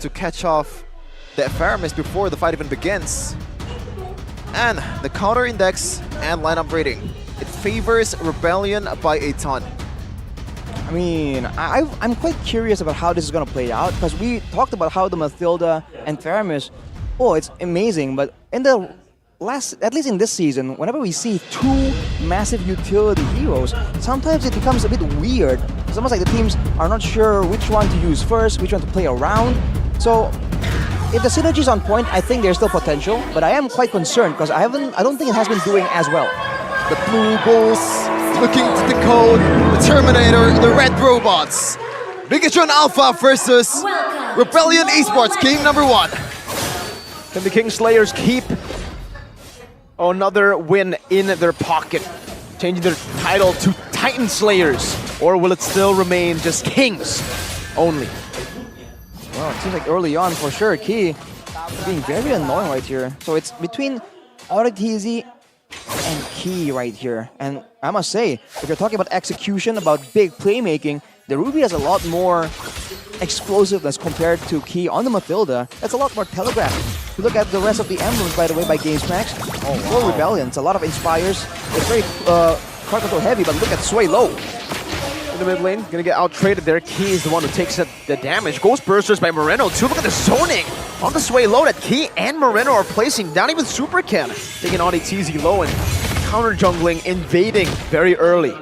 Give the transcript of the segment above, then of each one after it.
to catch off the Faramis before the fight even begins. And the counter index and lineup rating. It favors Rebellion by a ton. I mean, I'm quite curious about how this is going to play out, because we talked about how the Mathilda and Theramis, oh, it's amazing, but in the at least in this season, whenever we see two massive utility heroes, sometimes it becomes a bit weird. It's almost like the teams are not sure which one to use first, which one to play around. So if the synergy is on point, I think there's still potential, but I am quite concerned because I don't think it has been doing as well. The Blue Bulls looking to decode the Terminator, the Red Robots. Bigatron Alpha versus Rebellion Esports, game number 1. Can the Kingslayers keep another win in their pocket, changing their title to Titan Slayers, or will it still remain just Kings only? Well, it seems like early on for sure, Key being very annoying right here. So it's between Auditizi and Key right here. And I must say, if you're talking about execution, about big playmaking, the Ruby has a lot more explosiveness compared to Key on the Mathilda. That's a lot more telegraphed. If you look at the rest of the emblems, by the way, by GamesMax, for Rebellion, it's a lot of Inspires. It's very car control heavy, but look at Sway Low. In the mid lane, gonna get out-traded there. Key is the one who takes the damage. Ghost Bursters by Moreno too. Look at the zoning on the Sway Low that Key and Moreno are placing down. Even Super Ken taking on a TZ low and counter-jungling, invading very early.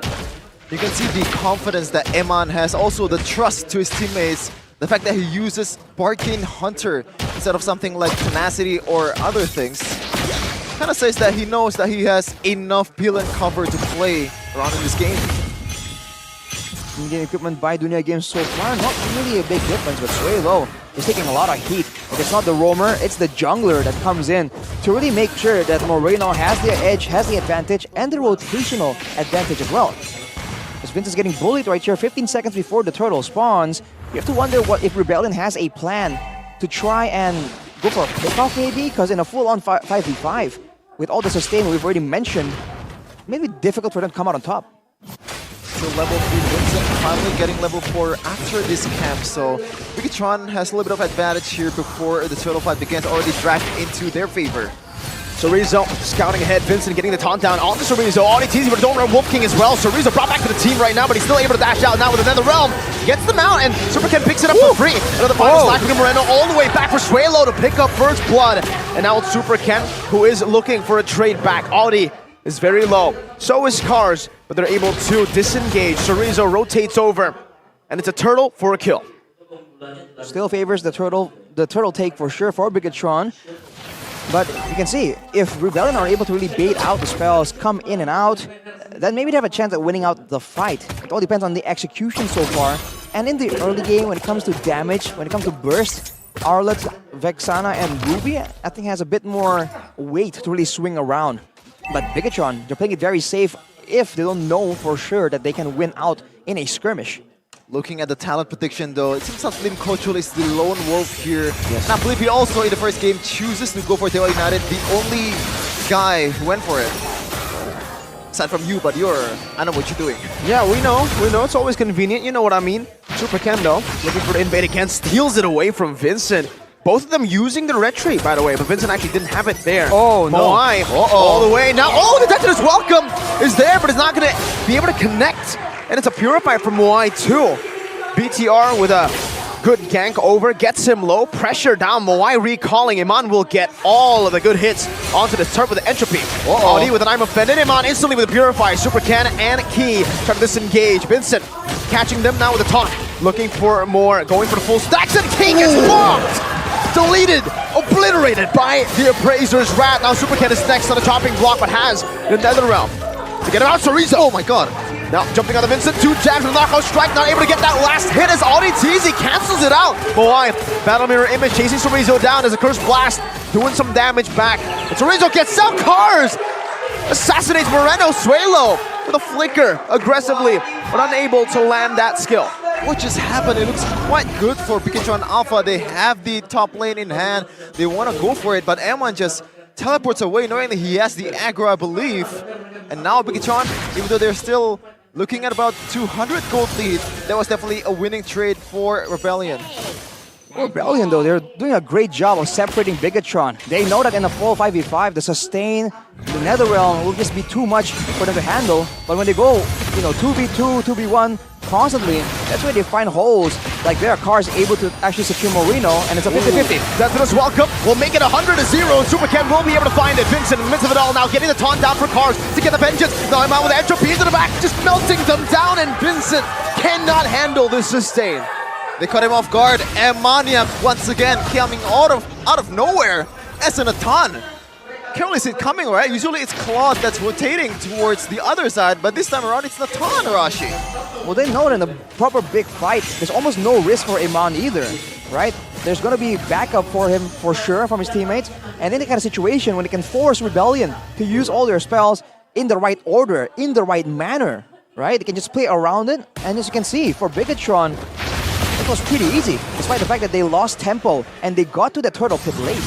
You can see the confidence that Eman has, also the trust to his teammates. The fact that he uses Barking Hunter instead of something like Tenacity or other things kind of says that he knows that he has enough peel and cover to play around in this game. In-game equipment by Dunia Games so far, not really a big difference, but Sway Low is taking a lot of heat. If it's not the roamer, it's the jungler that comes in to really make sure that Moreno has the edge, has the advantage, and the rotational advantage as well. As Vince is getting bullied right here, 15 seconds before the turtle spawns, you have to wonder what if Rebellion has a plan to try and go for a pickoff maybe, because in a full-on 5v5, with all the sustain we've already mentioned, maybe difficult for them to come out on top. So level 3 Vincent finally getting level 4 after this camp, so Bigatron has a little bit of advantage here before the turtle fight begins, already dragged into their favor. Sorizo scouting ahead, Vincent getting the taunt down onto Sorizo, Auditizi, but don't run Wolf King as well. Sorizo brought back to the team right now, but he's still able to dash out now with another realm. Gets them out, and Super Ken picks it up for free. Another final slack from Moreno all the way back for Swaylo to pick up first blood. And now it's Super Ken who is looking for a trade back. Audi is very low, so is Cars, but they're able to disengage. Sorizo rotates over, and it's a turtle for a kill. Still favors the turtle take for sure for Bigatron. But you can see, if Rebellion are able to really bait out the spells, come in and out, then maybe they have a chance at winning out the fight. It all depends on the execution so far. And in the early game, when it comes to damage, when it comes to burst, Arlet, Vexana, and Ruby, I think has a bit more weight to really swing around. But Bigatron, they're playing it very safe if they don't know for sure that they can win out in a skirmish. Looking at the talent prediction though, it seems that Slim Kochul is the lone wolf here. Yes. And I believe he also in the first game chooses to go for Teo United, the only guy who went for it. Aside from you, but I know what you're doing. Yeah, we know, it's always convenient, you know what I mean. Super Kendo, looking for the invade again, steals it away from Vincent. Both of them using the retreat, by the way, but Vincent actually didn't have it there. Oh, no. Moai, all the way. Now, the Detector's Welcome is there, but it's not going to be able to connect. And it's a Purify from Moai, too. BTR with a good gank over, gets him low, pressure down. Moai recalling. Iman will get all of the good hits onto the turret with the Entropy. Audi with an I'm Offended. Iman instantly with a Purify. Super Ken and Key trying to disengage. Vincent catching them now with a taunt. Looking for more, going for the full stacks, and King gets blocked! Deleted, obliterated by the Appraiser's Wrath. Now Super Ken is next on the chopping block, but has the Nether Realm. To get him out, Sorizo. Oh my god. Now jumping on the Vincent, 2 jabs with a knockout strike, not able to get that last hit as Auditizi cancels it out. Moai, Battle Mirror Image chasing Sorizo down as a Curse Blast, doing some damage back. And Sorizo gets out, Cars! Assassinates Moreno, Swaylo with a flicker aggressively, but unable to land that skill. What just happened? It looks quite good for Bigatron Alpha. They have the top lane in hand. They want to go for it, but M1 just teleports away knowing that he has the aggro, I believe. And now Bigatron, even though they're still looking at about 200 gold lead, that was definitely a winning trade for Rebellion. Rebellion, though, they're doing a great job of separating Bigatron. They know that in a full 5v5, the sustain, the Netherrealm will just be too much for them to handle. But when they go, 2v2, 2v1 constantly, that's where they find holes. Like there, Cars able to actually secure Moreno, and it's a 50-50. Deathless welcome. We'll make it 100-0. Super Ken will be able to find it. Vincent in the midst of it all now, getting the taunt down for Cars to get the vengeance. Now I'm out with entropy into the back, just melting them down, and Vincent cannot handle this sustain. They caught him off guard, and Maniac once again coming out of nowhere as an Atan. Can't really see it coming, right? Usually it's Claude that's rotating towards the other side, but this time around it's Natan, Arashi. Well, they know that in a proper big fight, there's almost no risk for Iman either, right? There's going to be backup for him for sure from his teammates, and then they got a situation when they can force Rebellion to use all their spells in the right order, in the right manner, right? They can just play around it, and as you can see, for Bigatron, it was pretty easy, despite the fact that they lost tempo and they got to the turtle pit late.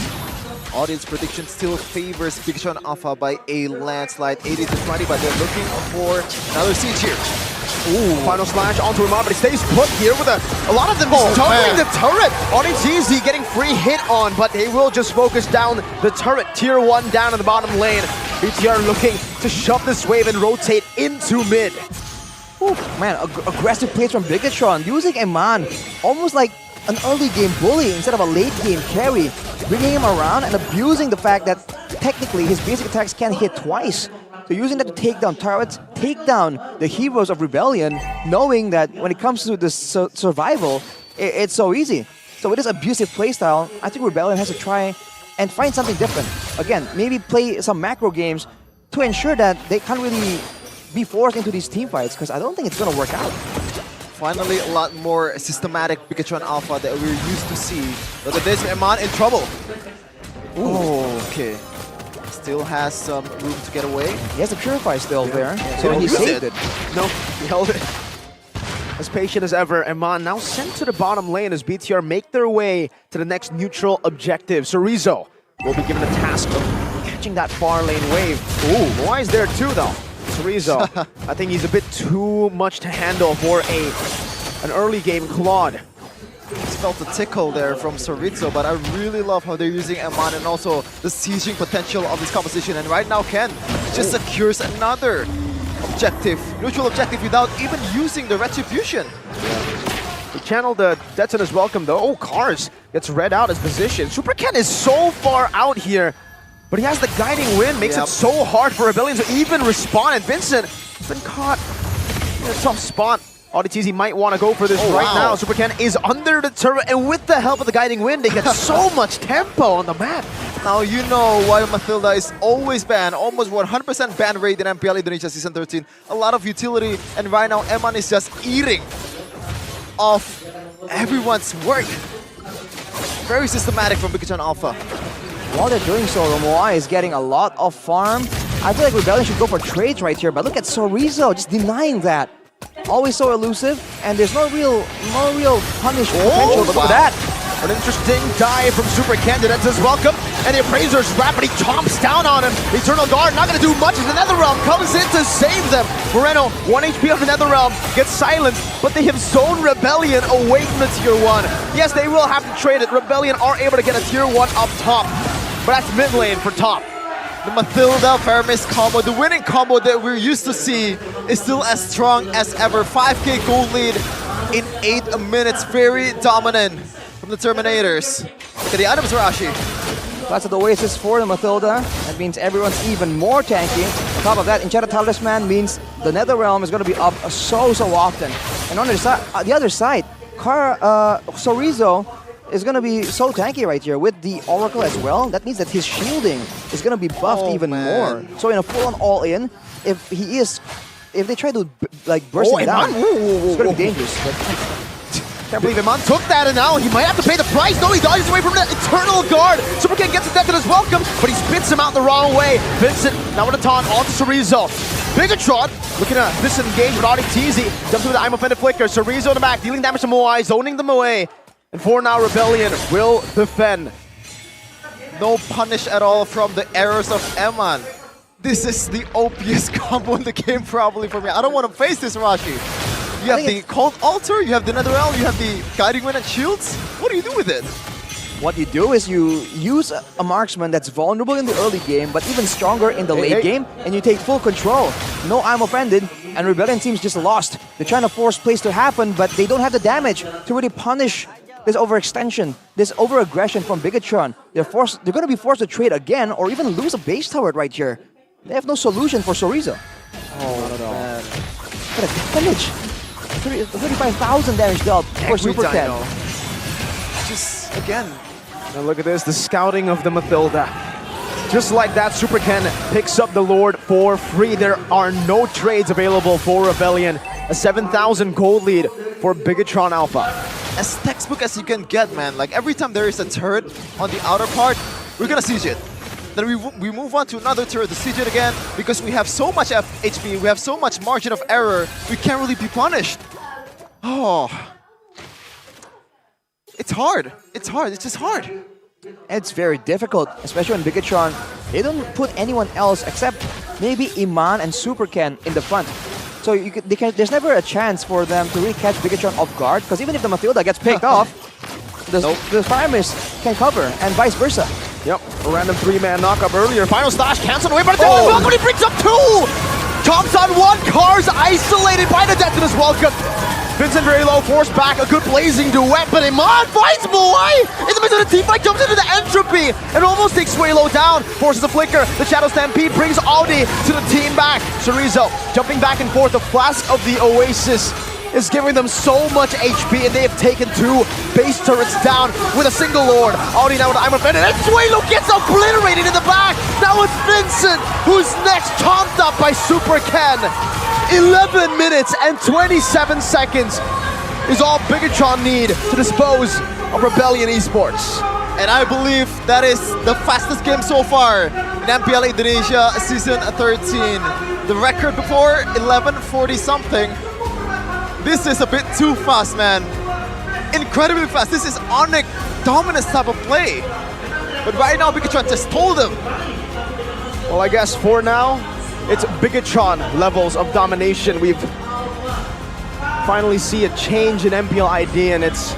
Audience prediction still favors Bigatron Alpha by a landslide, 80-20, but they're looking for another siege here. Ooh, final smash onto Iman, but he stays put here with a lot of them just juggling the turret. Auditz getting free hit on, but they will just focus down the turret. Tier 1 down in the bottom lane. BTR looking to shove this wave and rotate into mid. Ooh, man, aggressive plays from Bigatron, using Iman almost like an early game bully instead of a late game carry, bringing him around and abusing the fact that technically his basic attacks can hit twice. So using that to take down turrets, take down the heroes of Rebellion, knowing that when it comes to the survival, it's so easy. So with this abusive playstyle, I think Rebellion has to try and find something different. Again, maybe play some macro games to ensure that they can't really be forced into these team fights, because I don't think it's going to work out. Finally, a lot more systematic Bigatron Alpha that we're used to see. But this Iman in trouble. Ooh, okay. Still has some room to get away. He has the Purify still there, so he saved it. No, he held it. As patient as ever, Iman now sent to the bottom lane as BTR make their way to the next neutral objective. Sorizo will be given the task of catching that far lane wave. Ooh, Moai's there too though. Sorizo, I think he's a bit too much to handle for an early game Claude. Just felt the tickle there from Sorizo, but I really love how they're using Iman and also the sieging potential of this composition. And right now Ken just secures another objective, neutral objective, without even using the Retribution. We channeled the Detona's welcome though. Oh, Cars gets read out his position. Super Ken is so far out here, but he has the guiding wind, makes it so hard for Rebellion to even respond. And Vincent has been caught in a tough spot. Auditz might want to go for this now. Super Ken is under the turret, and with the help of the guiding wind, they get so much tempo on the map. Now you know why Mathilda is always banned, almost 100% ban rate in MPL Indonesia Season 13. A lot of utility, and right now Eman is just eating off everyone's work. Very systematic from Bigatron Alpha. While they're doing so, Moai is getting a lot of farm. I feel like Rebellion should go for trades right here, but look at Sorizo just denying that. Always so elusive, and there's no real punish potential, but look at that. An interesting dive from Super Ken. That's his welcome, and the Appraiser's rapidly chomps down on him. The Eternal Guard not going to do much as the Netherrealm comes in to save them. Moreno, 1 HP of the Netherrealm, gets silenced, but they have zoned Rebellion away from the Tier 1. Yes, they will have to trade it. Rebellion are able to get a Tier 1 up top, but that's mid lane for top. The Mathilda Paramis combo, the winning combo that we're used to see, is still as strong as ever. 5k gold lead in 8 minutes. Very dominant from the Terminators. Look at the items, Rashi. Lots of the Oasis for the Mathilda. That means everyone's even more tanky. On top of that, Enchanted Talisman means the Netherrealm is going to be up so often. And on the other side, Sorizo is going to be so tanky right here with the Oracle as well. That means that his shielding is going to be buffed even more. So in a full-on all-in, if they try to like burst him down, it's going to be dangerous. Can't believe Iman took that, and now he might have to pay the price. No, he dodges away from the Eternal Guard. Super Ken gets the death in his welcome, but he spits him out the wrong way. Vincent now with a taunt onto Sorizo. Bigatron looking to disengage with Auditz. Jumps with the I'm Offended Flicker. Sorizo in the back, dealing damage to Moai, zoning them away. And for now, Rebellion will defend. No punish at all from the errors of Eman. This is the OPS combo in the game probably for me. I don't want to face this, Rashi. You have the Cold Altar, you have the Nether Realm, you have the Guiding Wind and Shields. What do you do with it? What you do is you use a marksman that's vulnerable in the early game, but even stronger in the late game, and you take full control. No I'm offended, and Rebellion team's just lost. They're trying to force plays to happen, but they don't have the damage to really punish this overextension, this overaggression from Bigatron. They're going to be forced to trade again, or even lose a base turret right here. They have no solution for Soriza. Oh, man. What a damage! 35,000 damage dealt for Super Ken. Just, again, And look at this, the scouting of the Mathilda. Just like that, Super Ken picks up the Lord for free. There are no trades available for Rebellion. A 7,000 gold lead for Bigatron Alpha. as textbook as you can get, man. Like every time there is a turret on the outer part, we're gonna siege it. Then we move on to another turret to siege it again because we have so much HP, we have so much margin of error, we can't really be punished. Oh. It's hard. It's hard. It's just hard. It's very difficult, especially when Bigatron, they don't put anyone else except maybe Iman and Super Ken in the front. So there's never a chance for them to really catch Bigatron off guard, because even if the Mathilda gets picked off, the Fire Mist can cover, and vice versa. Yep, a random 3-man knockup earlier. Final stash canceled away by the Detonus Welcome. He brings up 2! Chomps on 1, Cars isolated by the Detonus Welcome. Vincent very low, forced back, a good blazing duet, but Iman finds Moai in the middle of the team fight, jumps into the entropy, and almost takes Swaylo down, forces a flicker. The Shadow Stampede brings Audi to the team back. Chorizo jumping back and forth, the Flask of the Oasis is giving them so much HP, and they have taken 2 base turrets down with a single Lord. Audi now with I'm offended, and Swaylo gets obliterated in the back. Now it's Vincent, who's next, chomped up by Super Ken. 11 minutes and 27 seconds is all Bigatron need to dispose of Rebellion Esports. And I believe that is the fastest game so far in MPL Indonesia Season 13. The record before, 11:40 something. This is a bit too fast, man. Incredibly fast. This is Onyx dominance type of play. But right now, Bigatron just told him. Well, I guess for now, it's Bigatron levels of domination. We've finally see a change in MPL ID, and it's